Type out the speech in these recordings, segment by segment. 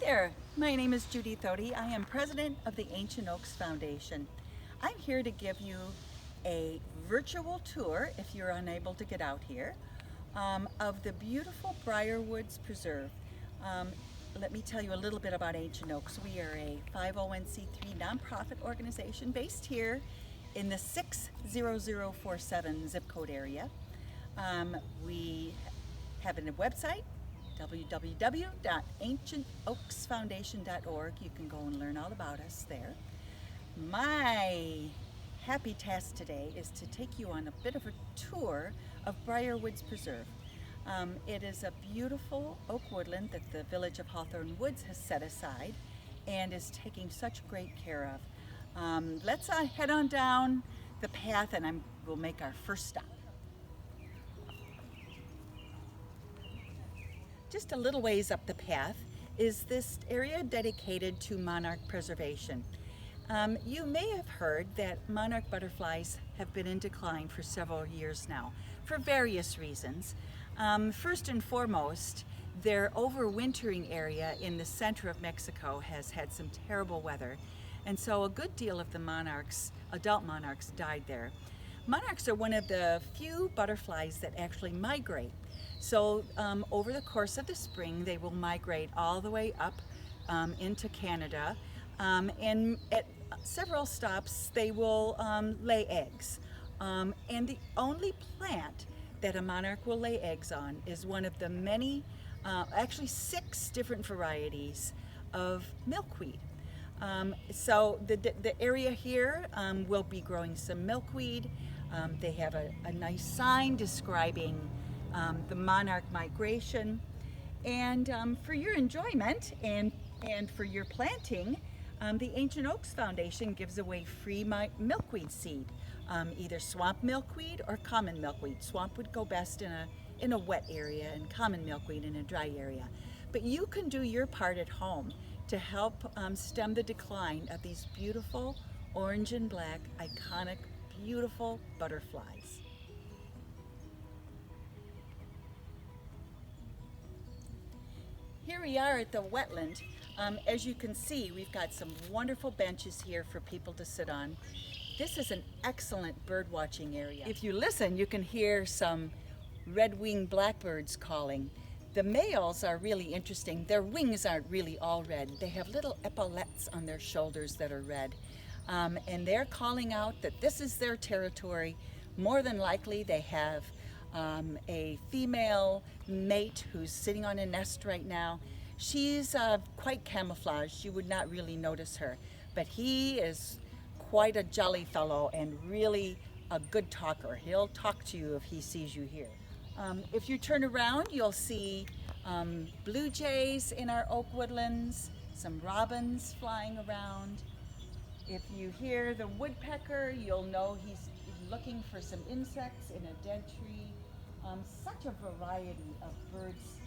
there, my name is Judy Thody. I am president of the Ancient Oaks Foundation. I'm here to give you a virtual tour, if you're unable to get out here, of the beautiful Brierwoods Preserve. Let me tell you a little bit about Ancient Oaks. We are a 501c3 nonprofit organization based here in the 60047 zip code area. We have a website, www.ancientoaksfoundation.org. You can go and learn all about us there. My happy task today is to take you on a bit of a tour of Brierwoods Preserve. It is a beautiful oak woodland that the village of Hawthorne Woods has set aside and is taking such great care of. Let's head on down the path and we'll make our first stop. Just a little ways up the path is this area dedicated to monarch preservation. You may have heard that monarch butterflies have been in decline for several years now, for various reasons. First and foremost, their overwintering area in the center of Mexico has had some terrible weather, and so a good deal of the monarchs, adult monarchs, died there. Monarchs are one of the few butterflies that actually migrate. So over the course of the spring, they will migrate all the way up into Canada, and at several stops they will lay eggs. And the only plant that a monarch will lay eggs on is one of the many, actually 6 different varieties of milkweed. So the area here will be growing some milkweed. They have a nice sign describing the monarch migration, and for your enjoyment and for your planting, the Ancient Oaks Foundation gives away free milkweed seed, either swamp milkweed or common milkweed. Swamp would go best in a wet area, and common milkweed in a dry area. But you can do your part at home to help stem the decline of these beautiful orange and black, iconic, beautiful butterflies. Here we are at the wetland. As you can see, we've got some wonderful benches here for people to sit on. This is an excellent bird watching area. If you listen, you can hear some red-winged blackbirds calling. The males are really interesting. Their wings aren't really all red. They have little epaulets on their shoulders that are red. And they're calling out that this is their territory. More than likely they have a female mate who's sitting on a nest right now. She's quite camouflaged. You would not really notice her, but he is quite a jolly fellow and really a good talker. He'll talk to you if he sees you here. If you turn around, you'll see blue jays in our oak woodlands, some robins flying around. If you hear the woodpecker, you'll know he's looking for some insects in a dead tree. Such a variety of birds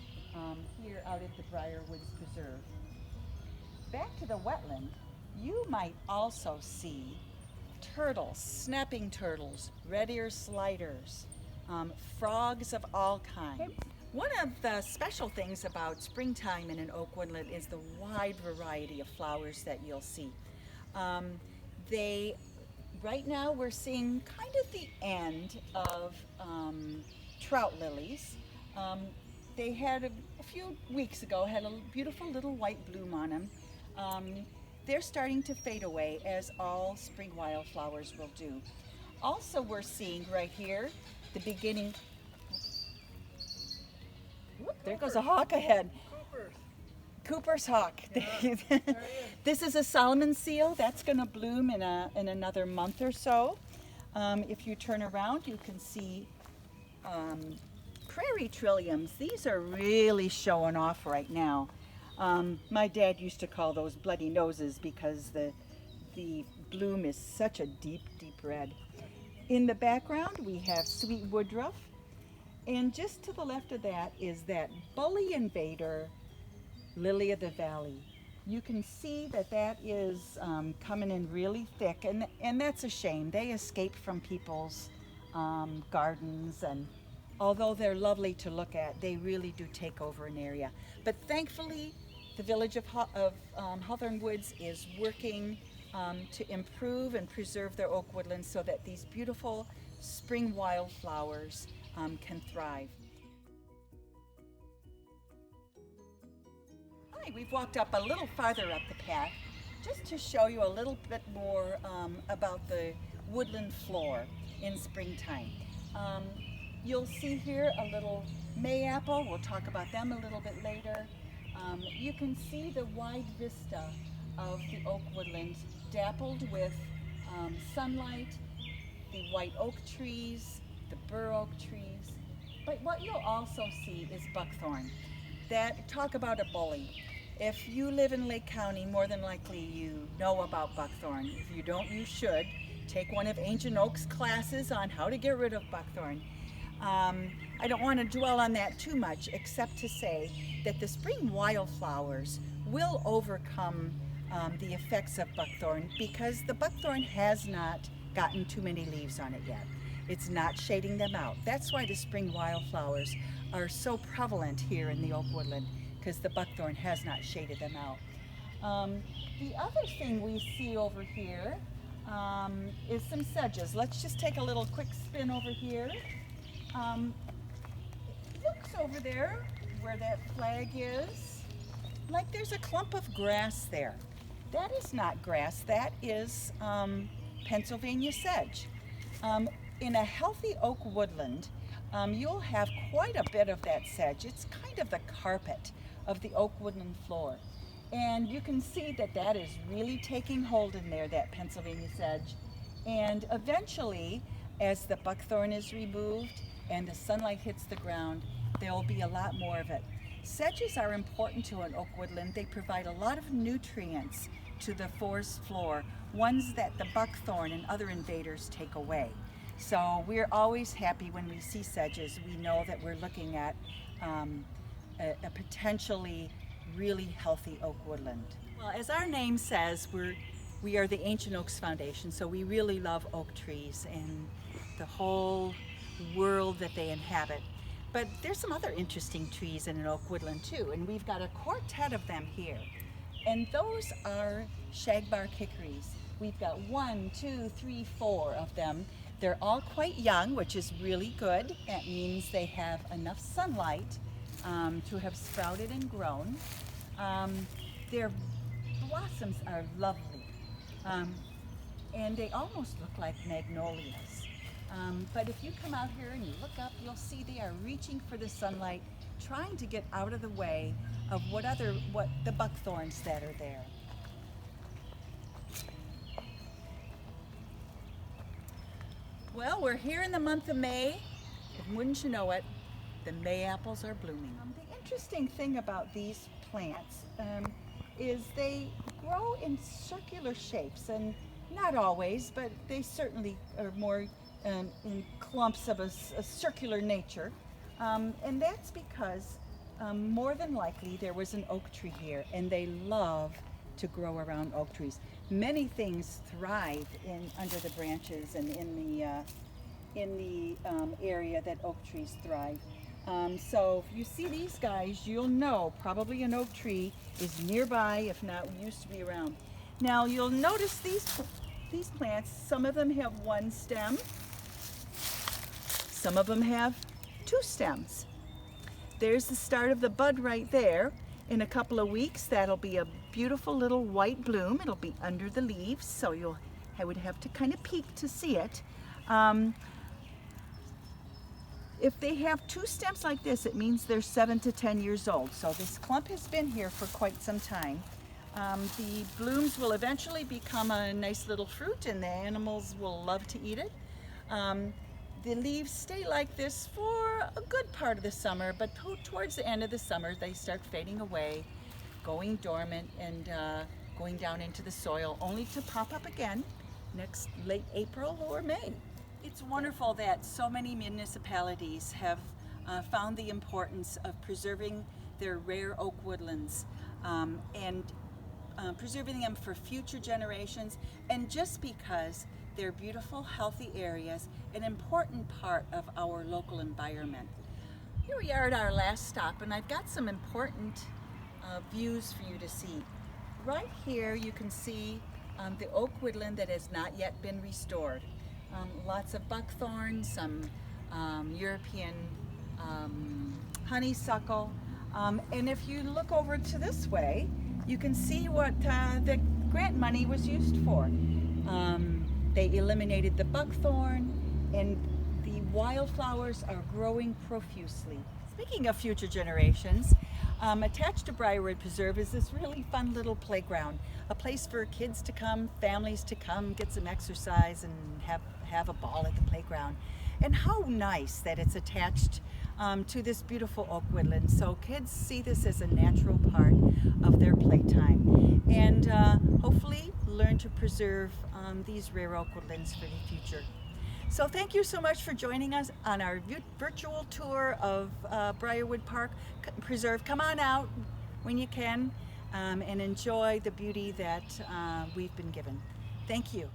here out at the Brierwoods Preserve. Back to the wetland, you might also see turtles, snapping turtles, red ear sliders, frogs of all kinds. One of the special things about springtime in an oak woodland is the wide variety of flowers that you'll see. Right now we're seeing kind of the end of trout lilies. They had a few weeks ago had a beautiful little white bloom on them. They're starting to fade away, as all spring wildflowers will do. Also, we're seeing right here the beginning. Whoop, there goes a hawk ahead. Cooper's hawk. Yeah, this is a Solomon seal. That's going to bloom in another month or so. If you turn around, you can see prairie trilliums. These are really showing off right now. My dad used to call those bloody noses because the bloom is such a deep, deep red. In the background, we have sweet woodruff, and just to the left of that is that bully invader lily of the valley. You can see that is coming in really thick, and that's a shame. They escape from people's gardens, and although they're lovely to look at, they really do take over an area. But thankfully, The village of Hawthorne Woods is working to improve and preserve their oak woodlands so that these beautiful spring wildflowers can thrive. Hi, we've walked up a little farther up the path just to show you a little bit more about the woodland floor in springtime. You'll see here a little mayapple. We'll talk about them a little bit later. You can see the wide vista of the oak woodland dappled with sunlight, the white oak trees, the bur oak trees. But what you'll also see is buckthorn. Talk about a bully. If you live in Lake County, more than likely you know about buckthorn. If you don't, you should. Take one of Ancient Oak's classes on how to get rid of buckthorn. I don't want to dwell on that too much, except to say that the spring wildflowers will overcome the effects of buckthorn because the buckthorn has not gotten too many leaves on it yet. It's not shading them out. That's why the spring wildflowers are so prevalent here in the oak woodland, because the buckthorn has not shaded them out. The other thing we see over here is some sedges. Let's just take a little quick spin over here. Looks over there where that flag is, like there's a clump of grass there. That is not grass, that is Pennsylvania sedge. In a healthy oak woodland, you'll have quite a bit of that sedge. It's kind of the carpet of the oak woodland floor. And you can see that that is really taking hold in there, that Pennsylvania sedge. And eventually, as the buckthorn is removed and the sunlight hits the ground, there will be a lot more of it. Sedges are important to an oak woodland. They provide a lot of nutrients to the forest floor, ones that the buckthorn and other invaders take away. So we're always happy when we see sedges. We know that we're looking at a potentially really healthy oak woodland. Well, as our name says, we are the Ancient Oaks Foundation, so we really love oak trees and the whole world that they inhabit. But there's some other interesting trees in an oak woodland too, and we've got a quartet of them here. And those are shagbark hickories. We've got 1, 2, 3, 4 of them. They're all quite young, which is really good. That means they have enough sunlight to have sprouted and grown. Their blossoms are lovely, and they almost look like magnolias. But if you come out here and you look up, you'll see they are reaching for the sunlight, trying to get out of the way of what the buckthorns that are there. Well, we're here in the month of May, and wouldn't you know it, the May-apples are blooming. The interesting thing about these plants is they grow in circular shapes, and not always, but they certainly are more in clumps of a circular nature. And that's because more than likely there was an oak tree here, and they love to grow around oak trees. Many things thrive under the branches and in the area that oak trees thrive. So if you see these guys, you'll know probably an oak tree is nearby, if not used to be around. Now you'll notice these plants, some of them have one stem, some of them have 2 stems. There's the start of the bud right there. In a couple of weeks, that'll be a beautiful little white bloom. It'll be under the leaves, so I would have to kind of peek to see it. If they have 2 stems like this, it means they're 7 to 10 years old. So this clump has been here for quite some time. The blooms will eventually become a nice little fruit, and the animals will love to eat it. The leaves stay like this for a good part of the summer, but towards the end of the summer, they start fading away, going dormant, and going down into the soil, only to pop up again next late April or May. It's wonderful that so many municipalities have found the importance of preserving their rare oak woodlands and preserving them for future generations, and just because they're beautiful, healthy areas, an important part of our local environment. Here we are at our last stop, and I've got some important views for you to see. Right here you can see the oak woodland that has not yet been restored. Lots of buckthorn, some European honeysuckle, and if you look over to this way, you can see what the grant money was used for. They eliminated the buckthorn, and the wildflowers are growing profusely. Speaking of future generations, attached to Brierwood Preserve is this really fun little playground, a place for kids to come, families to come, get some exercise and have a ball at the playground. And how nice that it's attached to this beautiful oak woodland, so kids see this as a natural part of their playtime, and hopefully learn to preserve these rare oak woodlands for the future. So thank you so much for joining us on our virtual tour of Brierwood Park Preserve. Come on out when you can and enjoy the beauty that we've been given. Thank you.